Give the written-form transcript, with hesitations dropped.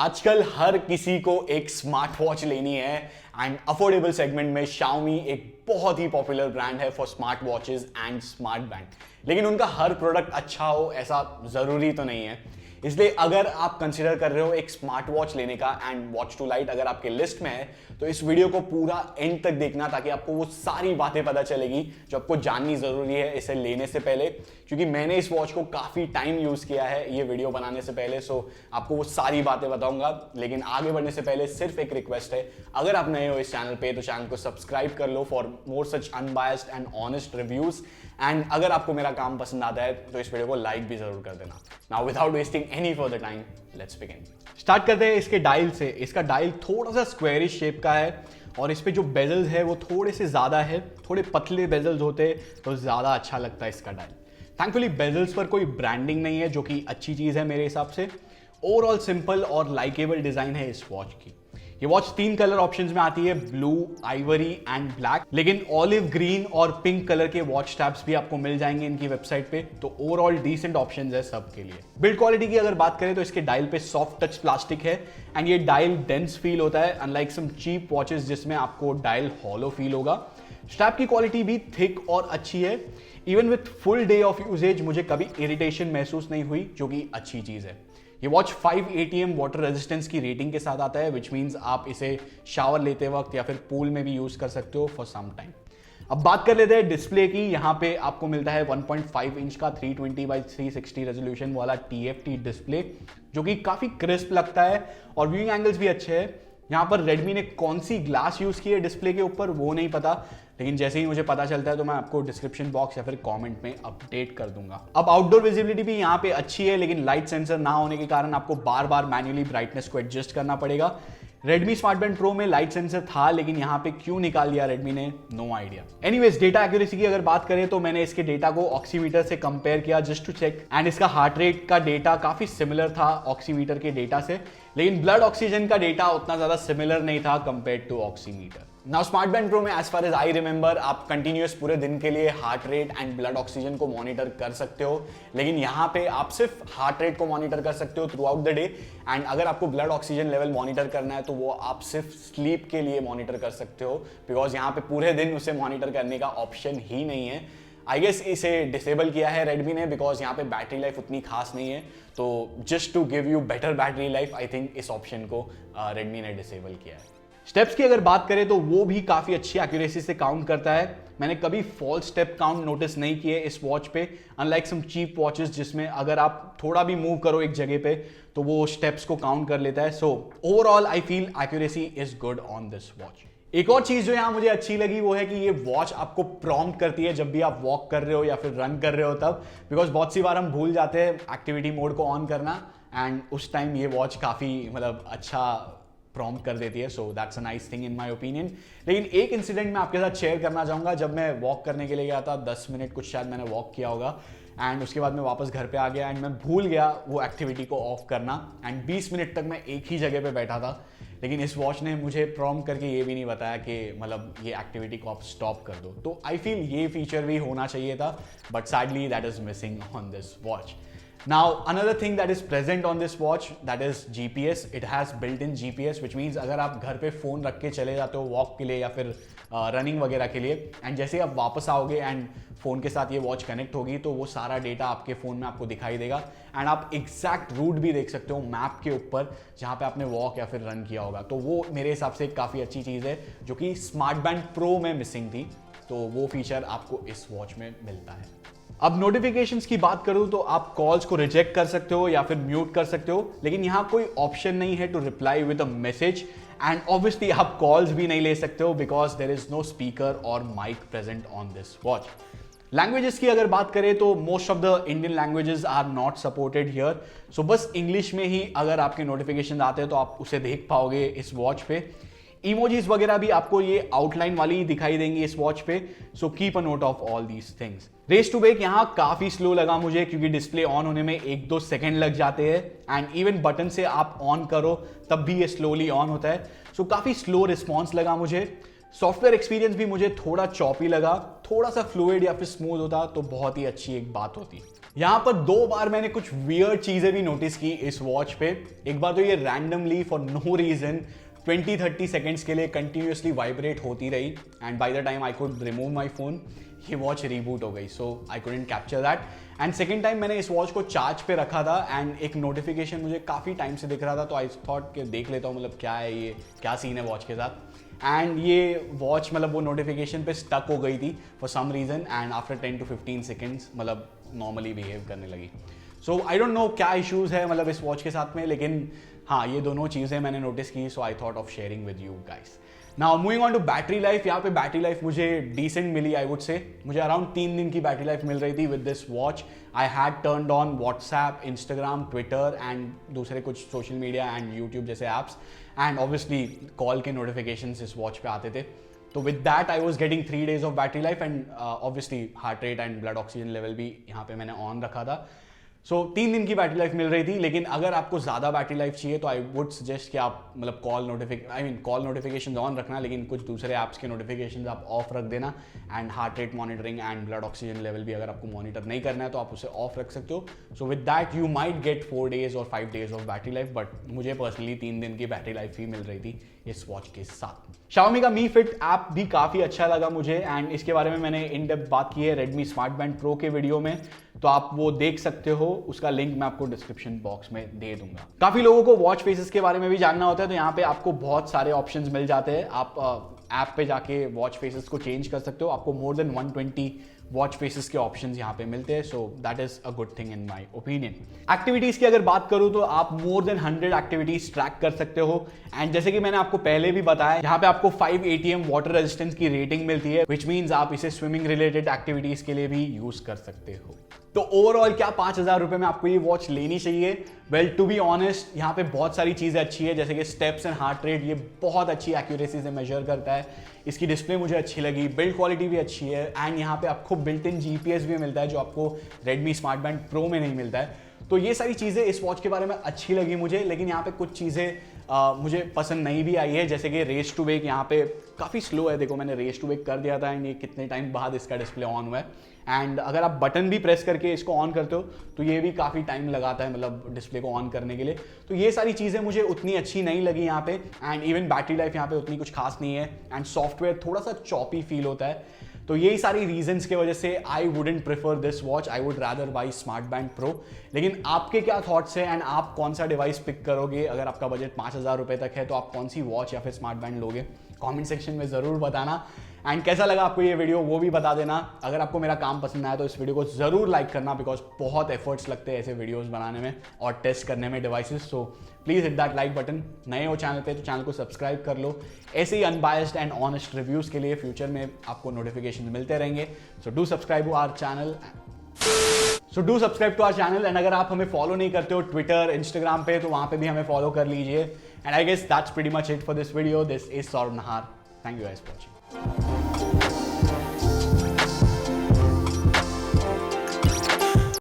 आजकल हर किसी को एक स्मार्ट वॉच लेनी है एंड अफोर्डेबल सेगमेंट में Xiaomi एक बहुत ही पॉपुलर ब्रांड है for smart watches and smart band. लेकिन उनका हर प्रोडक्ट अच्छा हो ऐसा जरूरी तो नहीं है, इसलिए अगर आप कंसिडर कर रहे हो एक स्मार्ट वॉच लेने का एंड वॉच टू लाइट अगर आपके लिस्ट में है तो इस वीडियो को पूरा एंड तक देखना ताकि आपको वो सारी बातें पता चलेगी जो आपको जाननी जरूरी है इसे लेने से पहले। क्योंकि मैंने इस वॉच को काफी टाइम यूज किया है ये वीडियो बनाने से पहले, सो आपको वो सारी बातें बताऊंगा। लेकिन आगे बढ़ने से पहले सिर्फ एक रिक्वेस्ट है, अगर आप नए हो इस चैनल पे तो चैनल को सब्सक्राइब कर लो for more such unbiased and honest reviews. And अगर आपको मेरा काम पसंद आता है तो इस वीडियो को लाइक भी जरूर कर देना। Now without wasting any further time let's begin. Start करते हैं इसके डायल से। इसका डायल थोड़ा सा स्क्वेरिश शेप का है और इस पे जो बेजल्स है वो थोड़े से ज्यादा है, थोड़े पतले बेजल्स होते तो ज्यादा अच्छा लगता है इसका डायल। थैंकफुली बेजल्स पर कोई ब्रांडिंग नहीं है जो कि अच्छी चीज है मेरे हिसाब से। ओवरऑल सिंपल और लाइकेबल डिजाइन है इस वॉच की। ये वॉच 3 कलर ऑप्शंस में आती है, ब्लू, आइवरी एंड ब्लैक। लेकिन ऑलिव ग्रीन और पिंक कलर के वॉच टैब्स भी आपको मिल जाएंगे इनकी वेबसाइट पे, तो ओवरऑल डिसेंट ऑप्शंस है सबके लिए। बिल्ड क्वालिटी की अगर बात करें तो इसके डायल पे सॉफ्ट टच प्लास्टिक है एंड ये डायल डेंस फील होता है, अनलाइक सम चीप वॉचेस जिसमें आपको डायल हॉलो फील होगा। स्ट्रैप की क्वालिटी भी थिक और अच्छी है। Even with full day of usage मुझे कभी इरिटेशन महसूस नहीं हुई, जो कि अच्छी चीज है। ये वॉच 5 ATM वाटर रेजिस्टेंस की रेटिंग के साथ आता है, विच मीन्स आप इसे शावर लेते वक्त या फिर पूल में भी यूज कर सकते हो फॉर सम टाइम। अब बात कर लेते हैं डिस्प्ले की। यहाँ पे आपको मिलता है 1.5 इंच का 320x360 रेजोल्यूशन वाला TFT डिस्प्ले, जो कि काफी क्रिस्प लगता है और व्यूइंग एंगल्स भी अच्छे हैं। यहाँ पर रेडमी ने कौन सी ग्लास यूज की है डिस्प्ले के ऊपर वो नहीं पता, लेकिन जैसे ही मुझे पता चलता है तो मैं आपको डिस्क्रिप्शन बॉक्स या फिर कमेंट में अपडेट कर दूंगा। अब आउटडोर विजिबिलिटी भी यहाँ पे अच्छी है, लेकिन लाइट सेंसर ना होने के कारण आपको बार बार मैन्युअली ब्राइटनेस को एडजस्ट करना पड़ेगा। Redmi Smart Band Pro में लाइट सेंसर था, लेकिन यहाँ पे क्यों निकाल दिया Redmi ने, no idea. Anyways, data accuracy की अगर बात करें तो मैंने इसके डेटा को ऑक्सीमीटर से कंपेयर किया जस्ट टू चेक, एंड इसका हार्ट रेट का डेटा काफी सिमिलर था ऑक्सीमीटर के डेटा से, लेकिन ब्लड ऑक्सीजन का डेटा उतना ज्यादा सिमिलर नहीं था compare to oximeter. Now smart band pro में as far as I remember आप कंटिन्यूअस पूरे दिन के लिए heart rate and blood oxygen को मॉनिटर कर सकते हो, लेकिन यहाँ पे आप सिर्फ हार्ट रेट को मॉनिटर कर सकते हो through out the day. And अगर आपको ब्लड ऑक्सीजन लेवल मॉनिटर करना है तो वो आप सिर्फ स्लीप के लिए मॉनिटर कर सकते हो, बिकॉज यहाँ पे पूरे दिन उसे मॉनिटर करने का ऑप्शन ही नहीं है। आई गेस इसे डिसेबल किया है रेडमी ने बिकॉज यहाँ पे बैटरी लाइफ उतनी खास नहीं है, तो just to give you better battery life I think इस ऑप्शन को रेडमी ने डिसेबल किया है। स्टेप्स की अगर बात करें तो वो भी काफी अच्छी एक्यूरेसी से काउंट करता है। मैंने कभी फॉल्स स्टेप काउंट नोटिस नहीं किए इस वॉच पे, अनलाइक सम चीप वॉचेस जिसमें अगर आप थोड़ा भी मूव करो एक जगह पे तो वो स्टेप्स को काउंट कर लेता है। So overall I feel accuracy is good on this watch. एक और चीज जो यहाँ मुझे अच्छी लगी वो है कि ये वॉच आपको प्रॉम्प्ट करती है जब भी आप वॉक कर रहे हो या फिर रन कर रहे हो तब, बिकॉज बहुत सी बार हम भूल जाते हैं एक्टिविटी मोड को ऑन करना, एंड उस टाइम ये वॉच काफी मतलब अच्छा प्रॉम्प्ट कर देती है। So that's a nice thing in my opinion. लेकिन एक इंसिडेंट मैं आपके साथ शेयर करना चाहूँगा। जब मैं वॉक करने के लिए गया था, 10 मिनट कुछ शायद मैंने वॉक किया होगा, एंड उसके बाद मैं वापस घर पे आ गया एंड मैं भूल गया वो एक्टिविटी को ऑफ करना, एंड 20 मिनट तक मैं एक ही जगह पे बैठा था। लेकिन इस वॉच ने मुझे प्रॉम्प्ट करके ये भी नहीं बताया कि मतलब ये एक्टिविटी को आप स्टॉप कर दो। तो आई फील ये फीचर भी होना चाहिए था, but sadly that is missing on this watch. Now, another thing that is present on this watch, that is GPS. It has built-in GPS, which means अगर आप घर पे फोन रख के चले जाते हो वॉक के लिए या फिर रनिंग वगैरह के लिए, एंड जैसे ही आप वापस आओगे एंड फोन के साथ ये वॉच कनेक्ट होगी तो वो सारा डेटा आपके फोन में आपको दिखाई देगा, एंड आप एग्जैक्ट रूट भी देख सकते हो मैप के ऊपर जहाँ पे आपने वॉक या फिर रन किया होगा। तो वो मेरे हिसाब से काफ़ी अच्छी चीज़ है जो कि स्मार्ट बैंड प्रो में मिसिंग थी, तो वो फीचर आपको इस वॉच में मिलता है। अब नोटिफिकेशंस की बात करूं तो आप कॉल्स को रिजेक्ट कर सकते हो या फिर म्यूट कर सकते हो, लेकिन यहां कोई ऑप्शन नहीं है to reply with a message, and obviously आप कॉल्स भी नहीं ले सकते हो because there is no speaker और mic present on this watch. Languages की अगर बात करें तो most of the Indian languages are not supported here, so बस इंग्लिश में ही अगर आपके नोटिफिकेशन आते हैं तो आप उसे देख पाओगे इस वॉच पे। इमोजीज वगैरह भी आपको ये आउटलाइन वाली ही दिखाई देंगी इस वॉच पे, so keep a note of all these things. Raise to wake यहाँ काफी स्लो लगा मुझे क्योंकि डिस्प्ले ऑन होने में 1-2 सेकंड लग जाते हैं, एंड इवन बटन से आप ऑन करो तब भी ये स्लोली ऑन होता है, सो काफी स्लो रिस्पॉन्स लगा मुझे। सॉफ्टवेयर एक्सपीरियंस भी मुझे थोड़ा चॉपी लगा, थोड़ा सा फ्लूइड या फिर स्मूथ होता तो बहुत ही अच्छी एक बात होती। यहां पर 2 बार मैंने कुछ वियर्ड चीजें भी नोटिस की इस वॉच पे। एक बार तो ये randomly for no reason 20-30 seconds के लिए कंटिन्यूसली वाइब्रेट होती रही and by the time I could remove my phone ये वॉच रीबूट हो गई, so I couldn't capture that. And second time मैंने इस वॉच को चार्ज पे रखा था एंड एक नोटिफिकेशन मुझे काफ़ी टाइम से दिख रहा था, तो आई थॉट कि देख लेता हूँ मतलब क्या है ये, क्या सीन है वॉच के साथ। एंड ये वॉच मतलब वो नोटिफिकेशन पे स्टक हो गई थी for some reason and after 10 to 15 seconds मतलब नॉर्मली बिहेव करने लगी। सो आई डोंट नो क्या इश्यूज़ है मतलब इस वॉच के साथ में, लेकिन हाँ ये दोनों चीज़ें मैंने नोटिस की, so I thought of sharing with you guys. Now moving on to battery life, यहाँ पे बैटरी लाइफ मुझे डिसेंट मिली आई वुड से। मुझे अराउंड 3 दिन की बैटरी लाइफ मिल रही थी with this watch. I had turned on WhatsApp, Instagram, Twitter and दूसरे कुछ सोशल मीडिया एंड यूट्यूब जैसे ऐप्स, एंड ऑब्वियसली कॉल के नोटिफिकेशंस इस वॉच पे आते थे। तो with that I was getting 3 days of battery life and obviously heart rate and blood oxygen level भी यहाँ पे मैंने ऑन रखा था। सो 3 दिन की बैटरी लाइफ मिल रही थी। लेकिन अगर आपको ज़्यादा बैटरी लाइफ चाहिए तो आई वुड सजेस्ट कि आप मतलब कॉल नोटिफिकेशन ऑन रखना, लेकिन कुछ दूसरे ऐप्स के नोटिफिकेशन आप ऑफ रख देना। And heart rate monitoring and blood oxygen level भी अगर आपको मॉनिटर नहीं करना है तो आप उसे ऑफ रख सकते हो। So with that you might get 4 days और 5 days of battery life, but मुझे पर्सनली 3 दिन की बैटरी लाइफ ही मिल रही थी इस वॉच के साथ। Xiaomi का Mi Fit ऐप भी काफ़ी अच्छा लगा मुझे एंड इसके बारे में मैंने इन डेप्थ बात की है Redmi Smart Band Pro के वीडियो में, तो आप वो देख सकते हो, उसका लिंक मैं आपको डिस्क्रिप्शन बॉक्स में दे दूंगा। काफ़ी लोगों को वॉच फेसेस के बारे में भी जानना होता है, तो यहाँ पे आपको बहुत सारे ऑप्शंस मिल जाते हैं। आप ऐप पे जाके वॉच फेसेस को चेंज कर सकते हो, आपको मोर देन 120 वॉच फेसेस के ऑप्शंस यहाँ पे मिलते हैं, so that is a good thing in my opinion. Activities की अगर बात करूँ तो आप मोर देन 100 एक्टिविटीज ट्रैक कर सकते हो एंड जैसे कि मैंने आपको पहले भी बताया, यहाँ पे आपको 5 ATM वाटर रेजिस्टेंस की रेटिंग मिलती है, विच मीन्स आप इसे स्विमिंग रिलेटेड एक्टिविटीज के लिए भी यूज कर सकते हो। तो ओवरऑल क्या 5,000 रुपए में आपको ये वॉच लेनी चाहिए? वेल टू बी ऑनेस्ट यहाँ पे बहुत सारी चीज़ें अच्छी है, जैसे कि स्टेप्स एंड हार्ट रेट ये बहुत अच्छी एक्यूरेसी से मेजर करता है। इसकी डिस्प्ले मुझे अच्छी लगी, बिल्ड क्वालिटी भी अच्छी है एंड यहाँ पे आपको बिल्ट इन GPS भी मिलता है जो आपको Redmi Smart Band Pro में नहीं मिलता है। तो ये सारी चीज़ें इस वॉच के बारे में अच्छी लगी मुझे, लेकिन यहाँ पे कुछ चीज़ें मुझे पसंद नहीं भी आई है, जैसे कि रेस टू वेक यहाँ पे काफ़ी स्लो है। देखो मैंने रेस टू वेक कर दिया था एंड ये कितने टाइम बाद इसका डिस्प्ले ऑन हुआ है एंड अगर आप बटन भी प्रेस करके इसको ऑन करते हो तो ये भी काफ़ी टाइम लगाता है मतलब डिस्प्ले को ऑन करने के लिए। तो ये सारी चीज़ें मुझे उतनी अच्छी नहीं लगी यहाँ पे एंड इवन बैटरी लाइफ यहाँ पे उतनी कुछ खास नहीं है एंड सॉफ्टवेयर थोड़ा सा चॉपी फील होता है। तो यही सारी रीजंस की वजह से I wouldn't prefer this watch, I would rather by smart band pro. लेकिन आपके क्या थॉट्स हैं एंड आप कौन सा डिवाइस पिक करोगे? अगर आपका बजट 5,000 रुपये तक है तो आप कौन सी वॉच या फिर स्मार्ट बैंड लोगे? कमेंट सेक्शन में ज़रूर बताना एंड कैसा लगा आपको ये वीडियो वो भी बता देना। अगर आपको मेरा काम पसंद आया तो इस वीडियो को ज़रूर लाइक करना, बिकॉज बहुत एफर्ट्स लगते हैं ऐसे वीडियोस बनाने में और टेस्ट करने में devices. So please hit that like button. नए हो चैनल पे तो चैनल को सब्सक्राइब कर लो। ऐसे ही अनबायस्ड एंड ऑनेस्ट रिव्यूज़ के लिए फ्यूचर में आपको नोटिफिकेशन मिलते रहेंगे। So do subscribe to our channel and अगर आप हमें फॉलो नहीं करते हो ट्विटर, इंस्टाग्राम पे, तो वहाँ पे भी हमें फॉलो कर लीजिए। And I guess that's pretty much it for this video. This is Saurabh Nahar. Thank you guys for watching.